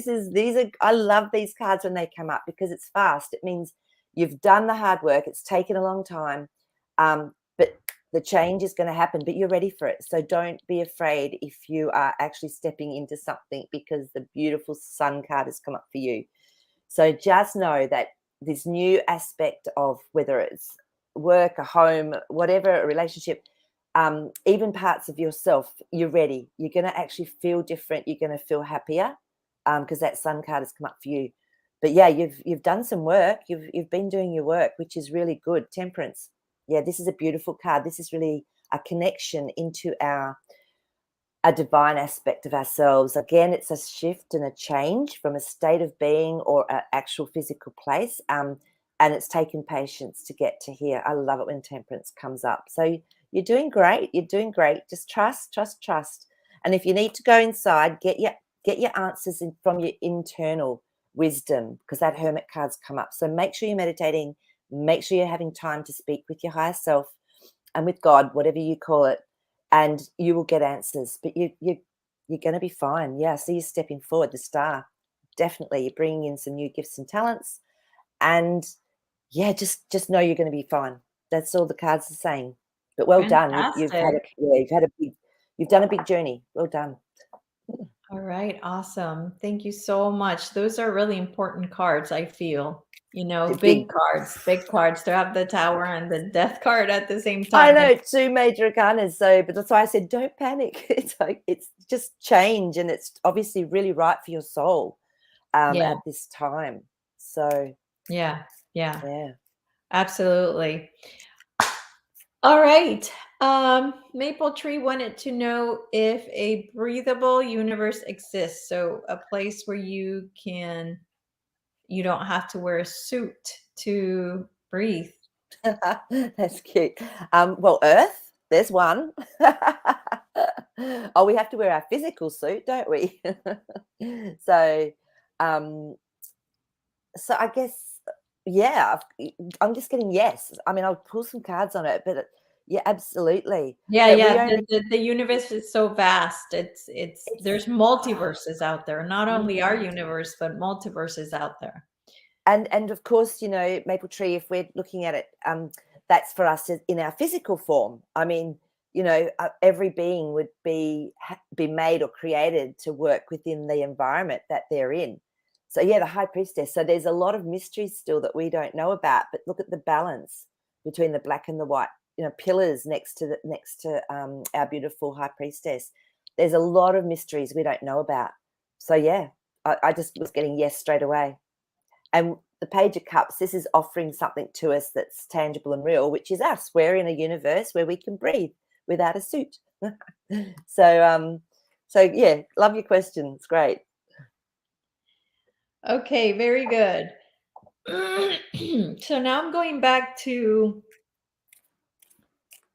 I love these cards when they come up, because it's fast. It means you've done the hard work. It's taken a long time. But the change is going to happen, but you're ready for it. So don't be afraid if you are actually stepping into something, because the beautiful Sun card has come up for you. So just know that this new aspect of, whether it's work, a home, whatever, a relationship, even parts of yourself, you're ready. You're going to actually feel different. You're going to feel happier, because that Sun card has come up for you. But yeah, you've done some work. You've been doing your work, which is really good. Temperance. Yeah, this is a beautiful card. This is really a connection into a divine aspect of ourselves. Again, it's a shift and a change from a state of being or an actual physical place. And it's taken patience to get to here. I love it when temperance comes up. So you're doing great. You're doing great. Just trust, trust, trust. And if you need to go inside, get your answers from your internal wisdom, because that Hermit card's come up. So make sure you're meditating. Make sure you're having time to speak with your higher self and with God, whatever you call it, and you will get answers. But you're going to be fine. Yeah, so you're stepping forward. The Star, definitely, you're bringing in some new gifts and talents, and yeah, just know you're going to be fine. That's all the cards are saying. But well done. Fantastic. You've done a big journey. Well done. All right, awesome. Thank you so much. Those are really important cards, I feel. The Big big. cards, big cards to have the Tower and the Death card at the same I time. know, two major arcanas. So, but that's why I said don't panic. It's like, it's just change, and it's obviously really right for your soul Yeah, at this time. So yeah, yeah, yeah. absolutely. All right. Maple Tree wanted to know if a breathable universe exists. So a place where you don't have to wear a suit to breathe. That's cute. Well, Earth, there's one. Oh, we have to wear our physical suit, don't we? So, um, so I guess, yeah, I'm just getting yes. I mean, I'll pull some cards on it, but yeah, absolutely. Yeah, That yeah, we only the universe is so vast. It's it's there's multiverses out there. Not only our mhm. universe, but multiverses out there. And of course, you know, maple tree, if we're looking at it, that's for us in our physical form. I mean, you know, every being would be made or created to work within the environment that they're in. So yeah, the high priestess. So there's a lot of mysteries still that we don't know about. But look at the balance between the black and the white. You know, pillars next to our beautiful high priestess. There's a lot of mysteries we don't know about. So yeah, I just was getting yes straight away. And the Page of Cups, this is offering something to us that's tangible and real, which is us. We're in a universe where we can breathe without a suit. So, so yeah, love your question. It's great. Okay, very good. So now I'm going back to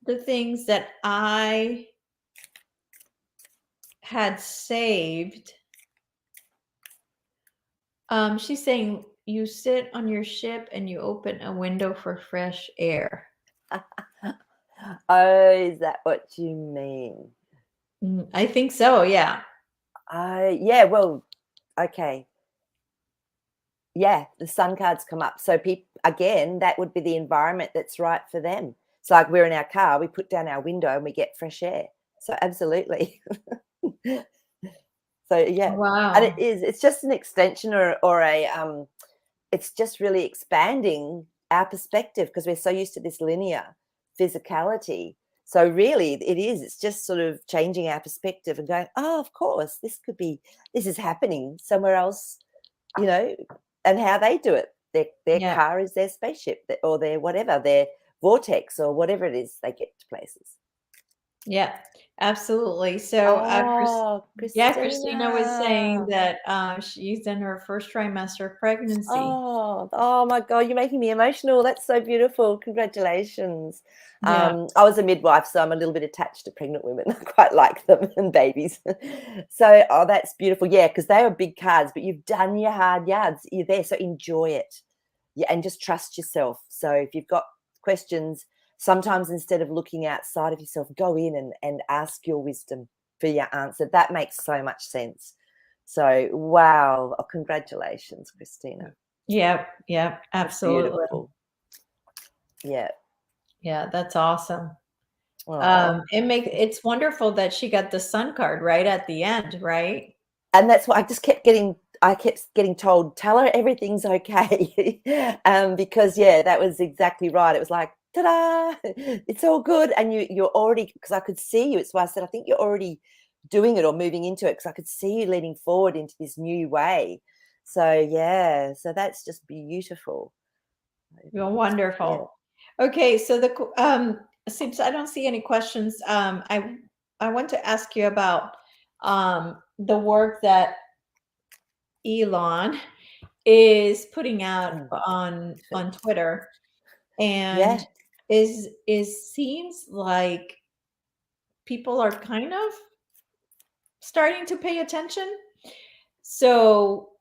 the things that I had saved. She's saying you sit on your ship and you open a window for fresh air. Oh, is that what you mean? I think so, yeah. Yeah, well, okay. Yeah, the sun cards come up. So people again, that would be the environment that's right for them. It's like we're in our car, we put down our window and we get fresh air. So absolutely. So yeah, and it Wow. is. It's just an extension or a. It's just really expanding our perspective because we're so used to this linear physicality. So really, it is. It's just sort of changing our perspective and going, oh, of course, this could be. This is happening somewhere else, you know, and how they do it. Their Yeah. car is their spaceship, or their whatever, their vortex or whatever it is. They get to places. Yeah, absolutely. So, Oh, yeah, Christina was saying Christina. that she's in her first trimester of pregnancy. Oh my God, you're making me emotional. That's so beautiful. Congratulations. Yeah, I was a midwife, so I'm a little bit attached to pregnant women. I quite like them and babies. So, oh, that's beautiful. Yeah, because they are big cards, but you've done your hard yards. You're there, so enjoy it. Yeah, and just trust yourself. So if you've got questions, sometimes instead of looking outside of yourself, go in and ask your wisdom for your answer. That makes so much sense. So, wow. Oh, congratulations, Christina. yeah, yeah, That's absolutely. beautiful. Yeah. Yeah, that's awesome. Oh. It's wonderful that she got the sun card right at the end, right? And that's what I kept getting told, tell her everything's okay. Because yeah, that was exactly right. It was like, ta-da, it's all good. And you're already, because I could see you. It's why I said, I think you're already doing it or moving into it because I could see you leaning forward into this new way. So yeah, so that's just beautiful. You're Yeah. wonderful. Okay, so since I don't see any questions, I want to ask you about the work that Elon is putting out Mm. on Twitter, and Yeah. is seems like people are kind of starting to pay attention. So,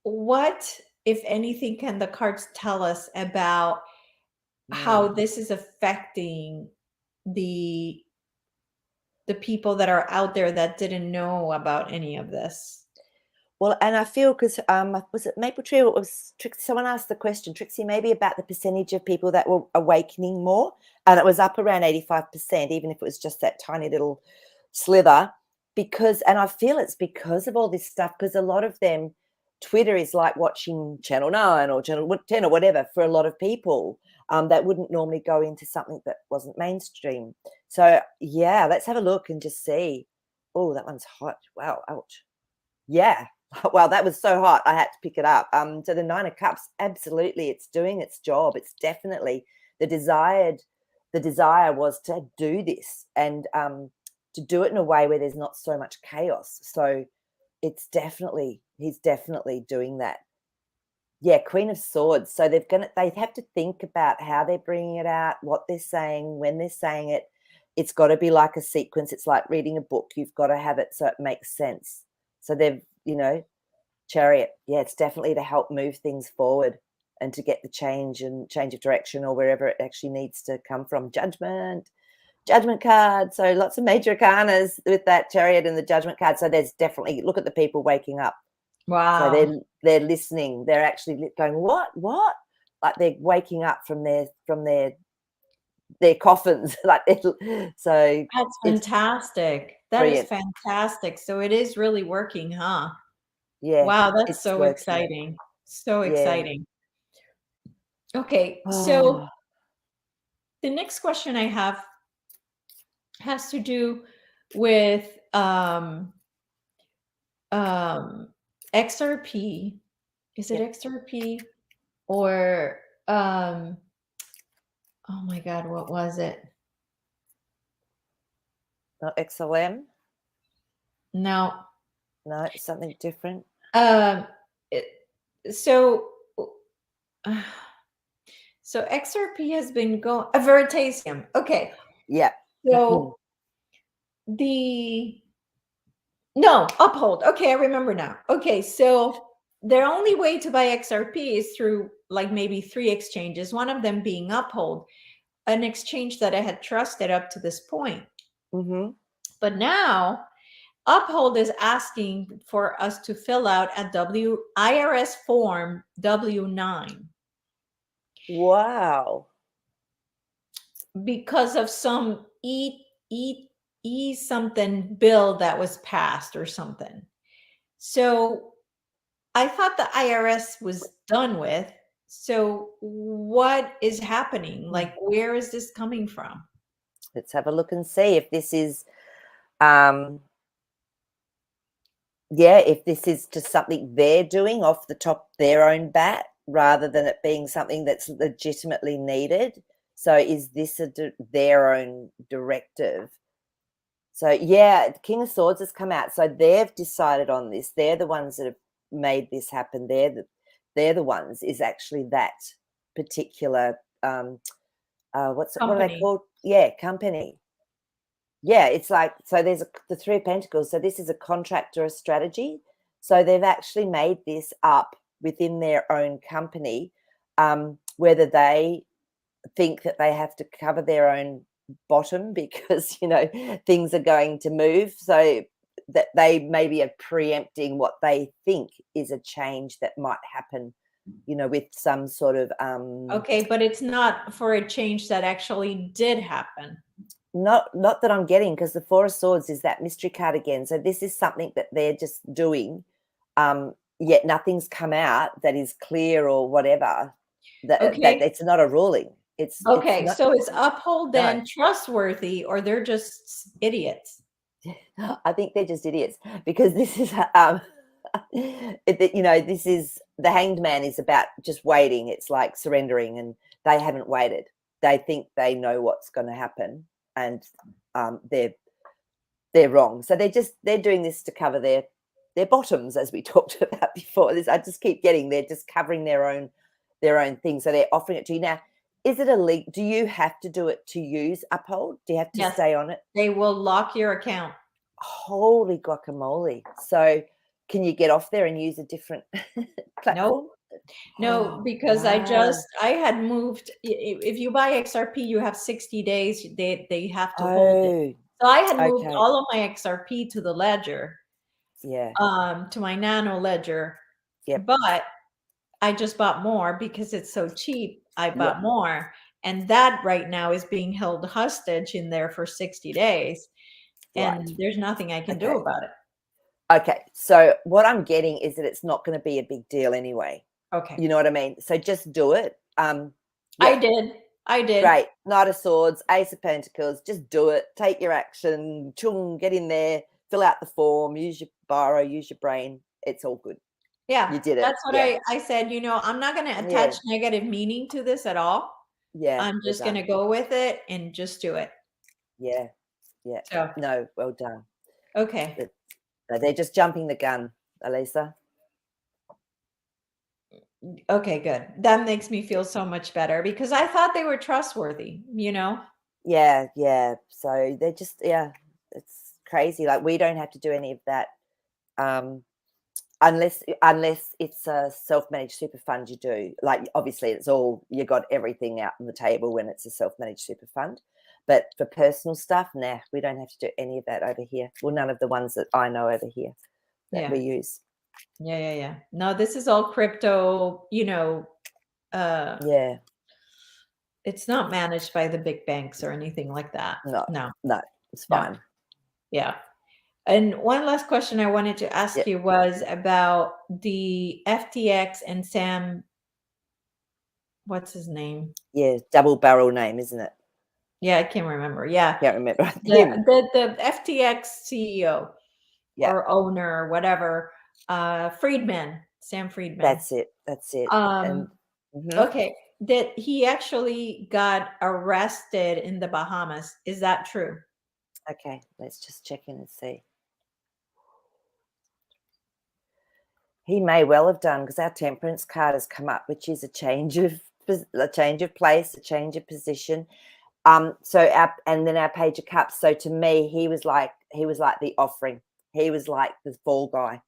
what, if anything, can the cards tell us about how Mm. this is affecting the the people that are out there that didn't know about any of this? Well, and I feel because was it Maple Tree or it was Trixie? Someone asked the question, Trixie, maybe about the percentage of people that were awakening more, and it was up around 85%, even if it was just that tiny little slither. Because, and I feel it's because of all this stuff. Because a lot of them, Twitter is like watching Channel 9 or Channel 10 or whatever for a lot of people that wouldn't normally go into something that wasn't mainstream. So yeah, let's have a look and just see. Oh, that one's hot. Wow, ouch. Yeah. Well, that was so hot, I had to pick it up. So the Nine of Cups, absolutely, it's doing its job. It's definitely the desire was to do this and to do it in a way where there's not so much chaos. So he's definitely doing that. Yeah, Queen of Swords. So they have to think about how they're bringing it out, what they're saying, when they're saying it. It's got to be like a sequence. It's like reading a book. You've got to have it so it makes sense. So they've, Chariot. Yeah, it's definitely to help move things forward and to get the change of direction or wherever it actually needs to come from. Judgment card. So lots of major arcanas with that Chariot and the Judgment card. So there's definitely, look at the people waking up. Wow. So they're listening. They're actually going, what? Like they're waking up from their coffins. So That's fantastic. That is brilliant. fantastic. So it is really working, huh? Yeah. Wow, that's It's so working. exciting. So Yeah. exciting. Okay, so Oh, the next question I have has to do with XRP. Is it yeah. XRP or oh my God, what was it? Not XLM. No. No, it's something different. Um it, so so XRP has been going a veritasium. Okay. Yeah. So the no, Uphold. Okay, I remember now. Okay, so their only way to buy XRP is through like maybe 3 exchanges, one of them being Uphold, an exchange that I had trusted up to this point. Mm-hmm. But now Uphold is asking for us to fill out a IRS form W-9 Wow. because of some E something bill that was passed or something. So I thought the IRS was done with. So what is happening? Like, where is this coming from? Let's have a look and see if this is if this is just something they're doing off the top of their own bat rather than it being something that's legitimately needed. So is this their own directive? So yeah, King of Swords has come out. So they've decided on this. They're the ones that have made this happen. They're the ones is actually that particular what are they Company. called? Yeah, company. Yeah, it's like, so there's the Three of Pentacles. So this is a contract or a strategy. So they've actually made this up within their own company, whether they think that they have to cover their own bottom because, things are going to move. So that they maybe are preempting what they think is a change that might happen, with some sort of Okay, but it's not for a change that actually did happen. not that I'm getting, because the Four of Swords is that mystery card again. So this is something that they're just doing, yet nothing's come out that is clear or whatever. That Okay. it's not a ruling. It's Okay, not. so is Uphold No, then trustworthy or they're just idiots? I think they're just idiots because this is this is the Hanged Man is about just waiting. It's like surrendering, and they haven't waited. They think they know what's going to happen, and they're wrong. So they're doing this to cover their bottoms, as we talked about before. I just keep getting, they're just covering their own thing. So they're offering it to you. Now, is it illegal? Do you have to do it to use Uphold? Do you have to Yes. stay on it? They will lock your account. Holy guacamole. So can you get off there and use a different platform? No, because Wow. I had moved. If you buy XRP, you have 60 days. They have to hold it. Oh, So I had moved okay. all of my XRP to the ledger, Yeah. to my nano ledger. Yep. But I just bought more because it's so cheap. I Yep. bought more. And that right now is being held hostage in there for 60 days. Right. And there's nothing I can do Okay. about it. Okay. So what I'm getting is that it's not going to be a big deal anyway. Okay. You know what I mean? So just do it. I Yeah. did. I did. Great. Knight of Swords, Ace of Pentacles. Just do it. Take your action. Chung, get in there. Fill out the form. Use your biro. Use your brain. It's all good. Yeah. You did it. That's what Yeah. I said, I'm not going to Yeah. attach negative meaning to this at all. Yeah. I'm Well just going to done. go with it and just do it. Yeah. Yeah. So, No, well done. okay. They're just jumping the gun, Elisa. Okay, good. That makes me feel so much better because I thought they were trustworthy, Yeah, yeah. So they're just, yeah, it's crazy. Like we don't have to do any of that, um, unless it's a self-managed super fund. You do, like, obviously it's all, you got everything out on the table when it's a self-managed super fund. But for personal stuff, nah, we don't have to do any of that over here. Well, none of the ones that I know over here that Yeah. we use. Yeah. No, this is all crypto, uh Yeah. it's not managed by the big banks or anything like that. No, No. no, it's No. fine. Yeah. And one last question I wanted to ask Yep. you was about the FTX and Sam, what's his name? Yeah, double barrel name, isn't it? Yeah, I can't remember. Yeah. Can't remember. The Him. the FTX CEO Yeah, or owner or whatever, Friedman, Sam Friedman. that's it. That's it. And Um, mhm. okay, that he actually got arrested in the Bahamas. Is that true? Okay, let's just check in and see. He may well have done, because our temperance card has come up, which is a change of place, a change of position. So and then our page of cups. So to me, he was like the offering. He was like the fall guy,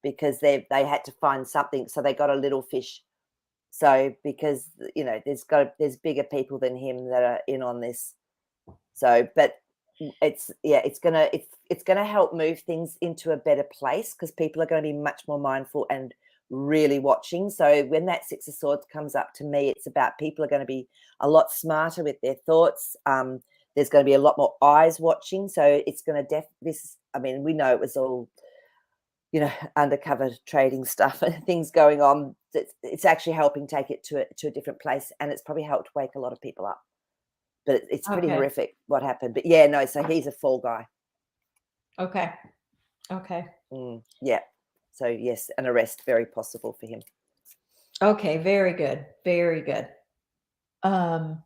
because they had to find something, so they got a little fish. So because there's bigger people than him that are in on this. So, but it's gonna help move things into a better place, because people are going to be much more mindful and really watching. So when that Six of Swords comes up, to me, it's about people are going to be a lot smarter with their thoughts. There's going to be a lot more eyes watching. So it's going to I mean, we know it was all undercover trading stuff and things going on. It's actually helping take it to a different place, and it's probably helped wake a lot of people up. But it's pretty Okay. horrific what happened. But yeah, no, so he's a fall guy. Okay. Okay. Yeah. So yes, an arrest very possible for him. Okay. Very good. Very good. Um,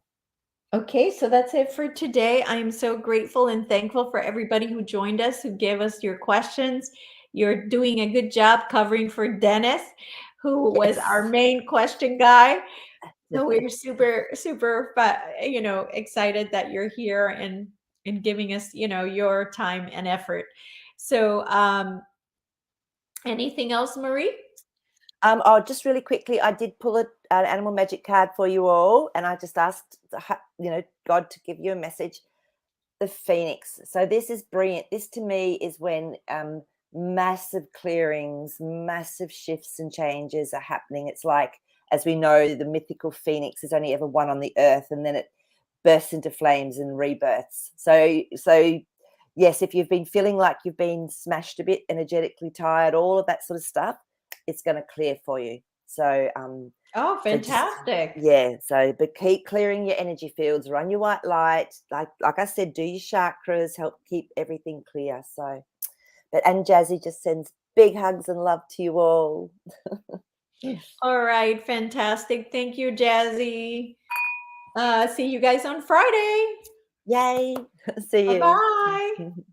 okay, so that's it for today. I am so grateful and thankful for everybody who joined us, who gave us your questions. You're doing a good job covering for Dennis, who was our Yes. main question guy. So we're super, super, excited that you're here and giving us, your time and effort. So, anything else, Maree? Oh, just really quickly, I did pull an animal magic card for you all, and I just asked, God to give you a message. The Phoenix. So this is brilliant. This to me is when massive clearings, massive shifts and changes are happening. It's like, as we know, the mythical Phoenix is only ever one on the earth, and then it bursts into flames and rebirths. So yes, if you've been feeling like you've been smashed a bit, energetically tired, all of that sort of stuff, it's going to clear for you. So Oh, so just, fantastic. yeah, so but keep clearing your energy fields, run your white light, like I said, do your chakras, help keep everything clear. So, and Jazzy just sends big hugs and love to you all. All right, fantastic. Thank you, Jazzy. See you guys on Friday. Yay. See Bye-bye. you.